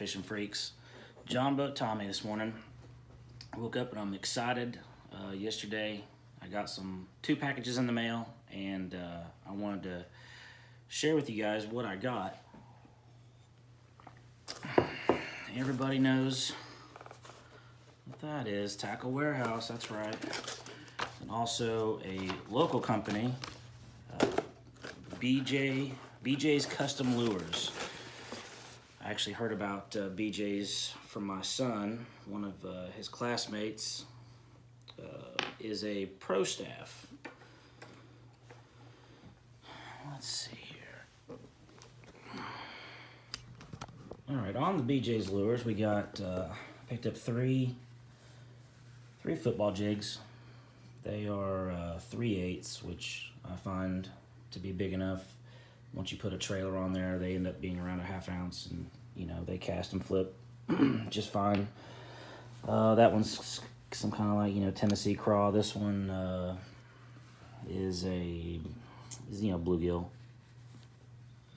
fishing freaks? John Boat Tommy this morning. I woke up and I'm excited. Yesterday I got two packages in the mail, and I wanted to share with you guys what I got. Everybody knows what that is. Tackle Warehouse, that's right. And also a local company, BJ's Custom Lures. I actually heard about BJ's from my son. One of his classmates is a pro staff. Let's see here. All right, on the BJ's lures, we got picked up three football jigs. They are 3/8, which I find to be big enough. Once you put a trailer on there, they end up being around a 1/2 ounce, and they cast and flip just fine. That one's some kind of like Tennessee craw. This one is bluegill.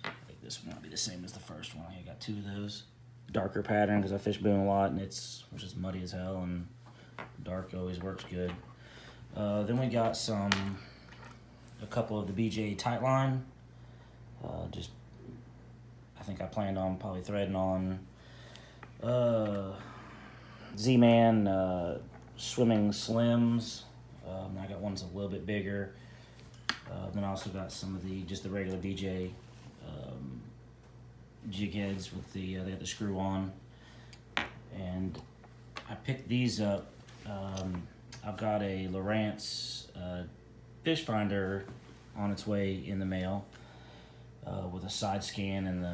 I think this one might be the same as the first one. I got two of those. Darker pattern because I fish boom a lot, and it's just muddy as hell, and dark always works good. Then we got a couple of the BJ Tightline. I think I planned on probably threading on Z-Man Swimming Slims. I got ones a little bit bigger. Then I also got some of the regular BJ jig heads with they got the screw on. And I picked these up. I've got a Lowrance fish finder on its way in the mail with a side scan and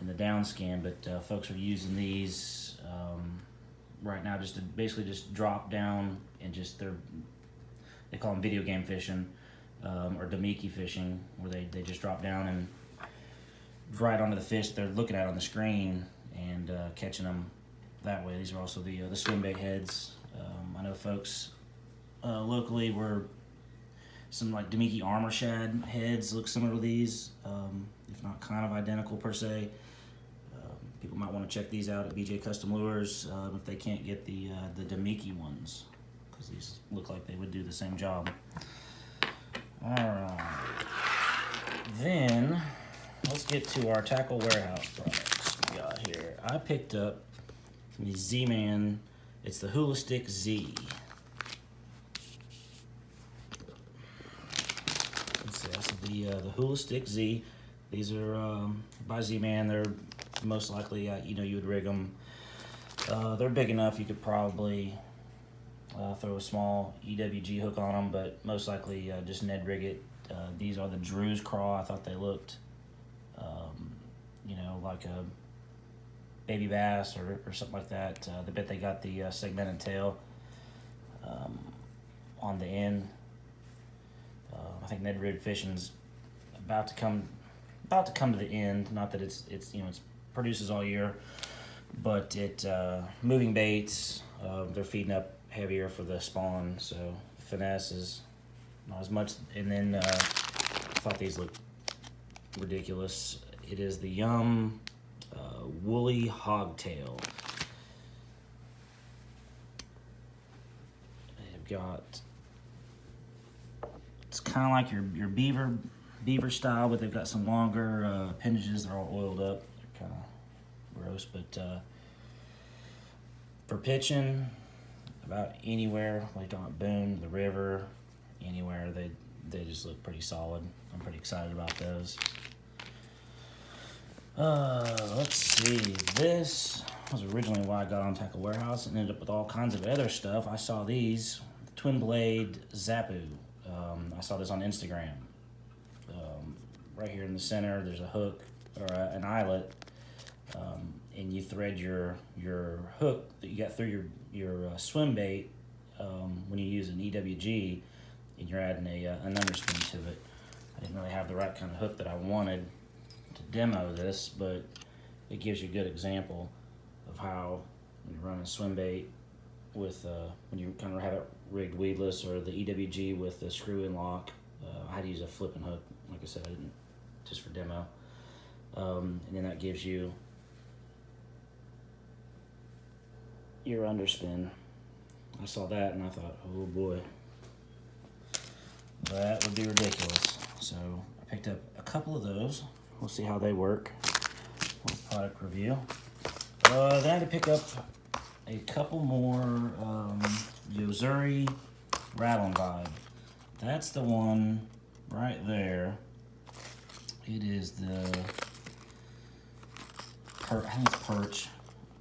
the down scan, but folks are using these right now just to basically just drop down and they call them video game fishing or Damiki fishing, where they just drop down and right onto the fish they're looking at on the screen and catching them that way. These are also the swim bait heads. I know folks locally were some like Damiki Armor Shad heads look similar to these, if not kind of identical per se. People might want to check these out at BJ Custom Lures if they can't get the Damiki ones, because these look like they would do the same job. Alright, then let's get to our Tackle Warehouse products we got here. I picked up the Z-Man. It's the Hula Stick Z. Let's see, that's the Hula Stick Z. These are by Z-Man. They're most likely, you would rig them. They're big enough you could probably throw a small EWG hook on them, but most likely just Ned rig it. These are the Drew's Craw. I thought they looked, like a baby bass or something like that. I bet they got the segmented tail on the end. I think Ned rig fishing's about to come to the end. Not that it's produces all year, but moving baits. They're feeding up heavier for the spawn, so finesse is not as much. And then I thought these looked ridiculous. It is the Yum Woolly Hogtail. They've got, it's kind of like your beaver style, but they've got some longer appendages. They're all oiled up. They're kind of gross, but for pitching about anywhere, like on boom, the river, anywhere, they just look pretty solid. I'm pretty excited about those. Let's see. This was originally why I got on Tackle Warehouse and ended up with all kinds of other stuff. I saw these, the Twin Blade Zappu. I saw this on Instagram. Right here in the center, there's a hook or an eyelet, and you thread your hook that you got through your swim bait when you use an EWG, and you're adding an underspin to it. I didn't really have the right kind of hook that I wanted to demo this, but it gives you a good example of how when you're running a swim bait with when you kind of have it rigged weedless, or the EWG with the screw-in lock. I had to use a flipping hook. Like I said, I didn't, just for demo. And then that gives you your underspin. I saw that and I thought, oh boy, that would be ridiculous. So I picked up a couple of those. We'll see how they work. Product review. Then I had to pick up a couple more Yozuri Rattle and Vibe. That's the one right there. It is the I think it's perch.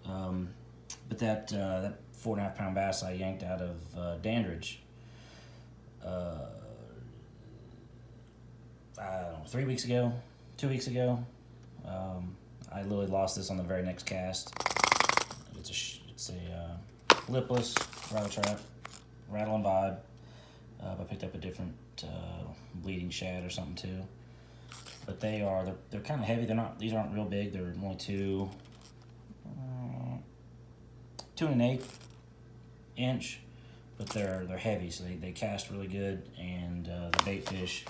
But that 4.5 pound bass I yanked out of Dandridge. I don't know, 3 weeks ago, 2 weeks ago. I literally lost this on the very next cast. It's a lipless rattle trap, rattle and vibe. I picked up a different bleeding shad or something too. But they're kind of heavy. These aren't real big. They're only 2 1/8 inch, but they're heavy, so they cast really good. And the bait fish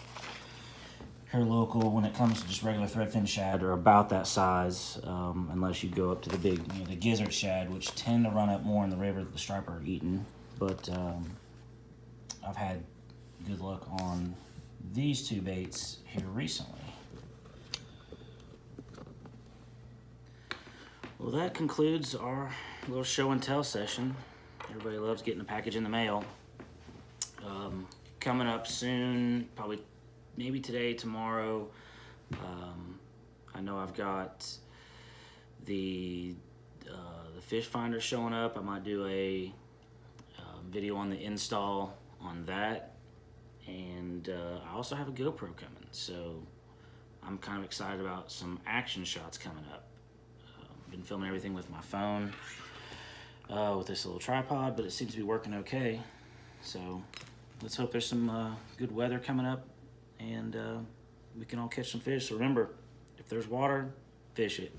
here local, when it comes to just regular threadfin shad, are about that size, unless you go up to the big, the gizzard shad, which tend to run up more in the river that the striper are eating. But I've had good luck on these 2 baits here recently. Well, that concludes our little show and tell session. Everybody loves getting a package in the mail. Coming up soon, probably maybe today, tomorrow. I know I've got the fish finder showing up. I might do a video on the install on that. And I also have a GoPro coming, so I'm kind of excited about some action shots coming up. Been filming everything with my phone, with this little tripod, but it seems to be working okay. So let's hope there's some good weather coming up, and we can all catch some fish. So remember, if there's water, fish it.